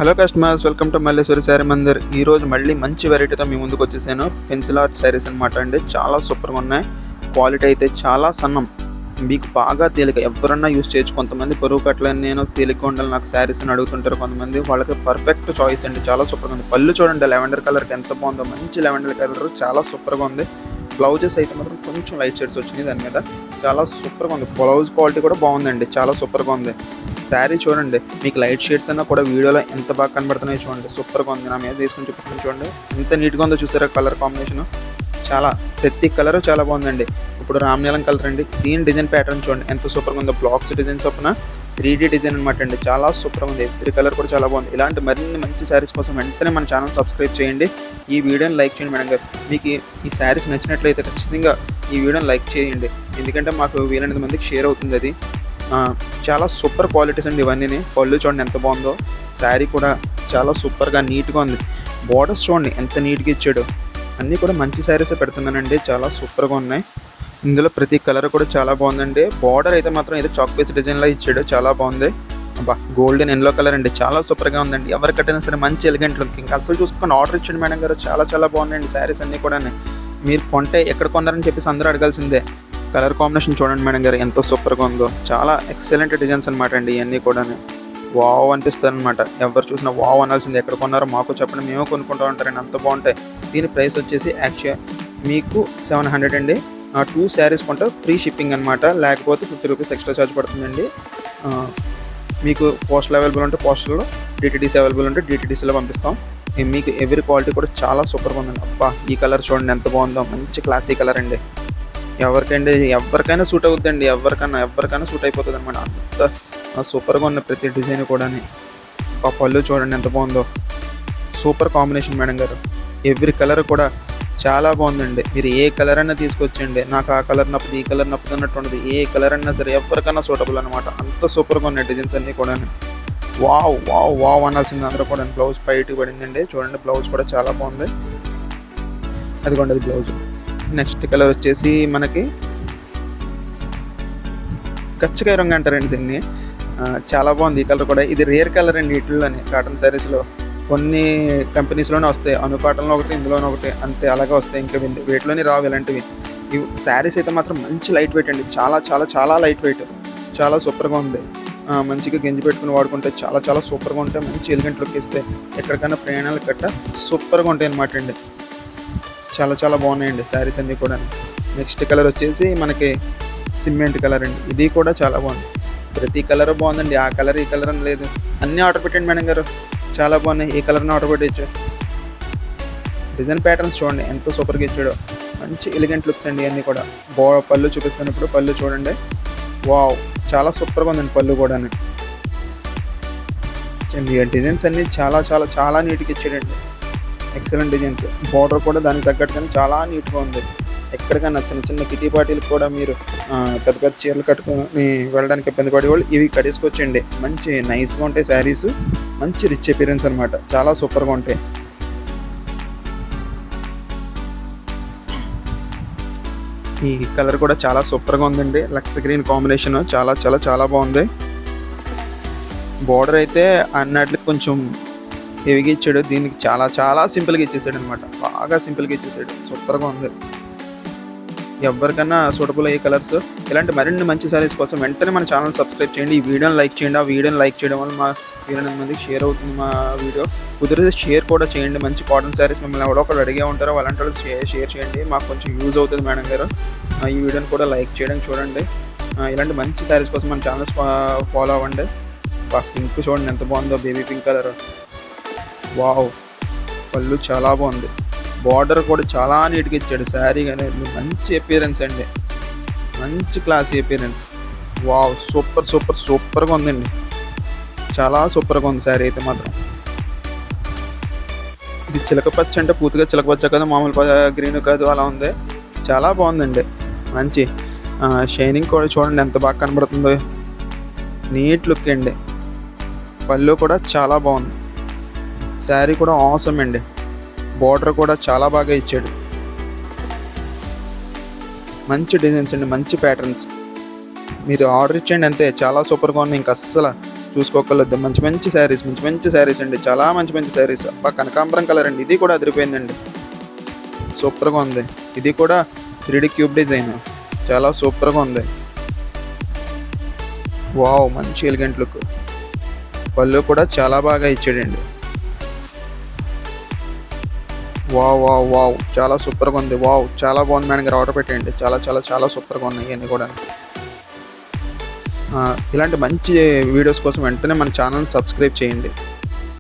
Hello customers, welcome to Malleswari sari Mandir. ఈరోజు మళ్ళీ మంచి వెరైటీతో మీ ముందుకు వచ్చేసాను. పెన్సిల్ ఆర్ట్ శారీస్ అనమాట అండి. చాలా సూపర్గా ఉన్నాయి. క్వాలిటీ అయితే చాలా సన్నం, మీకు బాగా తేలిక, ఎవరన్నా యూస్ చేయొచ్చు. కొంతమంది పొరుగు కట్టలని నేను తేలిక ఉండాలి నాకు శారీస్ అని అడుగుతుంటారు కొంతమంది, వాళ్ళకి పర్ఫెక్ట్ చాయిస్ అండి. చాలా సూపర్గా ఉంది. పళ్ళు చూడండి, లెవెండర్ కలర్కి ఎంత బాగుందో, మంచి లెవెండర్ కలర్, చాలా సూపర్గా ఉంది. బ్లౌజెస్ అయితే మాత్రం కొంచెం లైట్ షేడ్స్ వచ్చినాయి దాని మీద, చాలా సూపర్గా ఉంది. బ్లౌజ్ క్వాలిటీ కూడా బాగుందండి, చాలా సూపర్గా ఉంది. శారీ చూడండి, మీకు లైట్ షేడ్స్ అన్నా కూడా వీడియోలో ఎంత బాగా కనబడుతున్నాయో చూడండి, సూపర్గా ఉంది. నా మీద తీసుకొని చూపిస్తాను చూడండి, ఎంత నీట్గా ఉందో చూసారా. కలర్ కాంబినేషన్ చాలా, ప్రతి కలర్ చాలా బాగుందండి. ఇప్పుడు రామనీలం కలర్ అండి, దీని డిజైన్ ప్యాటర్న్ చూడండి ఎంత సూపర్గా ఉందో. బ్లాక్స్ డిజైన్ చొప్పున 3D డిజైన్ అనమాట అండి, చాలా సూపర్గా ఉంది. ఎవ్రీ కలర్ కూడా చాలా బాగుంది. ఇలాంటి మరిన్ని మంచి శారీస్ కోసం వెంటనే మన ఛానల్ సబ్స్క్రైబ్ చేయండి. ఈ వీడియోని లైక్ చేయండి మేడం గారు. మీకు ఈ శారీస్ నచ్చినట్లయితే ఖచ్చితంగా ఈ వీడియోని లైక్ చేయండి, ఎందుకంటే మాకు వీలైనంత మందికి షేర్ అవుతుంది అది. చాలా సూపర్ క్వాలిటీస్ అండి ఇవన్నీ. పళ్ళు చూడండి ఎంత బాగుందో, శారీ కూడా చాలా సూపర్గా నీట్గా ఉంది. బోర్డర్స్ చూడండి ఎంత నీట్గా ఇచ్చాడు. అన్నీ కూడా మంచి శారీసే పెడుతున్నానండి, చాలా సూపర్గా ఉన్నాయి. ఇందులో ప్రతి కలర్ కూడా చాలా బాగుందండి. బార్డర్ అయితే మాత్రం ఏదో చాక్ పీస్ డిజైన్లో ఇచ్చాడు, చాలా బాగుంది. అబ్బా, గోల్డెన్ ఎల్లో కలర్ అండి, చాలా సూపర్గా ఉందండి. ఎవరు కట్టినా సరే మంచి ఎలిగెంట్ లుక్. ఇంకా అసలు చూసుకొని ఆర్డర్ ఇచ్చాడు మేడం గారు, చాలా చాలా బాగున్నాయండి శారీస్ అన్నీ కూడా. మీరు కొంటే ఎక్కడ కొన్నారని చెప్పేసి అందరూ అడగాల్సిందే. కలర్ కాంబినేషన్ చూడండి మేడం గారు ఎంత సూపర్గా ఉందో, చాలా ఎక్సలెంట్ డిజైన్స్ అనమాట అండి ఇవన్నీ కూడా. వావ్ అనిపిస్తుంది అనమాట, ఎవరు చూసినా వావ్ అనాల్సింది. ఎక్కడ కొన్నారో మాకు చెప్పండి, మేము కొనుక్కుంటూ ఉంటారండి, అంత బాగుంటాయి. దీని ప్రైస్ వచ్చేసి యాక్చువల్ మీకు 700 అండి. 2 శారీస్ కొంటే ఫ్రీ షిప్పింగ్ అనమాట, లేకపోతే 50 రూపీస్ ఎక్స్ట్రా ఛార్జ్ పడుతుందండి. మీకు పోస్టల్ అవైలబుల్ ఉంటే పోస్టల్లో, డిటీడీసీ అవైలబుల్ ఉంటే డిటీడీసీలో పంపిస్తాం. మీకు ఎవరి క్వాలిటీ కూడా చాలా సూపర్గా ఉందండి. అబ్బా, ఈ కలర్ చూడండి ఎంత బాగుందో, మంచి క్లాసీ కలర్ అండి. ఎవరికైనా సూట్ అవుతుందండి, ఎవరికైనా సూట్ అయిపోతుంది అనమాట. అంత సూపర్గా ఉన్న ప్రతి డిజైన్ కూడా. ఆ పళ్ళు చూడండి ఎంత బాగుందో, సూపర్ కాంబినేషన్ మేడం గారు. ఎవ్రీ కలర్ కూడా చాలా బాగుందండి. మీరు ఏ కలర్ అయినా తీసుకొచ్చండి, నాకు ఆ కలర్ నప్పదు ఈ కలర్ నప్పదు అన్నట్టు ఉండదు. ఏ కలర్ అయినా సరే ఎవరికైనా సూటబుల్ అనమాట, అంత సూపర్గా ఉన్నాయి డిజైన్స్ అన్నీ కూడా. వావ్ వావ్ వావ్ అనాల్సింది అందరూ కూడా. బ్లౌజ్ బయటకు పడిందండి చూడండి, బ్లౌజ్ కూడా చాలా బాగుంది. అదిగోండి అది బ్లౌజ్. నెక్స్ట్ కలర్ వచ్చేసి మనకి కచ్చకాయ రంగు అంటారండి దీన్ని, చాలా బాగుంది ఈ కలర్ కూడా. ఇది రేర్ కలర్ అండి వీటిల్లోనే, కాటన్ శారీస్లో కొన్ని కంపెనీస్లోనే వస్తాయి. అను కాటన్లో ఒకటి, ఇందులోనే ఒకటి, అంతే అలాగే వస్తాయి. ఇంకా వీటిలోనే రావు ఇలాంటివి. ఈ శారీస్ అయితే మాత్రం మంచి లైట్ వెయిట్ అండి, చాలా చాలా చాలా లైట్ వెయిట్, చాలా సూపర్గా ఉంది. మంచిగా గంజి పెట్టుకుని వాడుకుంటే చాలా చాలా సూపర్గా ఉంటాయి. మంచి ఎలిగెంట్ లుక్ ఇస్తే ఎక్కడికైనా ప్రయాణాలు కట్ట సూపర్గా ఉంటాయి అన్నమాట అండి. చాలా చాలా బాగున్నాయండి శారీస్ అన్నీ కూడా. నెక్స్ట్ కలర్ వచ్చేసి మనకి సిమెంట్ కలర్ అండి, ఇది కూడా చాలా బాగుంది. ప్రతి కలర్ బాగుందండి, ఆ కలర్ ఈ కలర్ అని లేదు. అన్నీ ఆర్డర్ పెట్టండి మేడం గారు, చాలా బాగున్నాయి. ఈ కలర్ని ఆర్డర్ పెట్టచ్చు. డిజైన్ ప్యాటర్న్స్ చూడండి ఎంత సూపర్గా ఇచ్చాడో, మంచి ఎలిగెంట్ లుక్స్ అండి అన్నీ కూడా. పళ్ళు చూపిస్తున్నప్పుడు పళ్ళు చూడండి, వావ్ చాలా సూపర్గా ఉందండి పళ్ళు కూడా. డిజైన్స్ అన్నీ చాలా చాలా చాలా నీట్గా ఇచ్చాడండి, ఎక్సలెంట్ డిజైన్స్. బార్డర్ కూడా దానికి తగ్గట్టుగానే చాలా నీట్గా ఉంది. ఎక్కడికైనా చిన్న చిన్న కిటీ పార్టీలకు కూడా మీరు పెద్ద పెద్ద చీరలు కట్టుకొని వెళ్ళడానికి ఇబ్బంది పడేవాళ్ళు ఇవి కట్టేసుకొచ్చండి. మంచి నైస్గా ఉంటాయి శారీస్, మంచి రిచ్ అపిరెన్స్ అనమాట, చాలా సూపర్గా ఉంటాయి. ఈ కలర్ కూడా చాలా సూపర్గా ఉందండి, లక్స్ గ్రీన్ కాంబినేషన్, చాలా చాలా చాలా బాగుంది. బార్డర్ అయితే అన్నట్లకి కొంచెం హెవీగా ఇచ్చాడు, దీనికి చాలా చాలా సింపుల్గా ఇచ్చేసాడు అనమాట, బాగా సింపుల్గా ఇచ్చేసాడు, సూపర్గా ఉంది. ఎవరికైనా సూటబుల్ అయ్యే కలర్స్. ఇలాంటి మరిన్ని మంచి శారీస్ కోసం వెంటనే మన ఛానల్ సబ్స్క్రైబ్ చేయండి. ఈ వీడియోని లైక్ చేయండి, ఆ వీడియోని లైక్ చేయడం వల్ల మా 200 మందికి షేర్ అవుతుంది మా వీడియో. కుదిరితే షేర్ కూడా చేయండి. మంచి కాటన్ శారీస్ మిమ్మల్ని ఎవడో ఒకరు అడిగే ఉంటారో అలాంటి వాళ్ళు షేర్ చేయండి, మాకు కొంచెం యూజ్ అవుతుంది మేడం గారు. ఈ వీడియోని కూడా లైక్ చేయడం చూడండి. ఇలాంటి మంచి శారీస్ కోసం మన ఛానల్స్ ఫాలో అవ్వండి. పింక్ చూడండి ఎంత బాగుందో, బేబీ పింక్ కలర్. వావ్, పళ్ళు చాలా బాగుంది. బార్డర్ కూడా చాలా నీట్గా ఇచ్చాడు. శారీ అనేది మంచి అపియరెన్స్ అండి, మంచి classy appearance. Wow, super super సూపర్గా ఉందండి, చాలా సూపర్గా ఉంది శారీ అయితే మాత్రం. ఇది చిలకపచ్చ అంటే పూర్తిగా చిలకపచ్చ కాదు, మామూలు గ్రీన్ కాదు, అలా ఉంది. చాలా బాగుందండి, మంచి షైనింగ్ కూడా చూడండి ఎంత బాగా కనబడుతుందో, నీట్ లుక్ అండి. పళ్ళు కూడా చాలా బాగుంది. శారీ కూడా ఆసమ్ అండి, బార్డర్ కూడా చాలా బాగా ఇచ్చాడు. మంచి డిజైన్స్ అండి, మంచి ప్యాటర్న్స్. మీరు ఆర్డర్ ఇచ్చేయండి అంతే, చాలా సూపర్గా ఉన్నాయి. ఇంకా అస్సలు చూసుకోగలదు. మంచి మంచి శారీస్ అండి. చాలా మంచి మంచి శారీస్. అబ్బా కనకాంబరం కలర్ అండి. ఇది కూడా అదిరిపోయిందండి. సూపర్గా ఉంది. ఇది కూడా 3D క్యూబ్ డిజైన్. చాలా సూపర్గా ఉంది. వావ్, మంచి ఎలిగెంట్ లుక్. పళ్ళు కూడా చాలా బాగా ఇచ్చాడండి. వావ్, చాలా సూపర్గా ఉంది. వావ్, చాలా బాగుంది మేడం గారు. ఆర్డర్ పెట్టండి. చాలా చాలా చాలా సూపర్గా ఉన్నాయి ఇవన్నీ కూడా. ఇలాంటి మంచి వీడియోస్ కోసం వెంటనే మన ఛానల్ని సబ్స్క్రైబ్ చేయండి.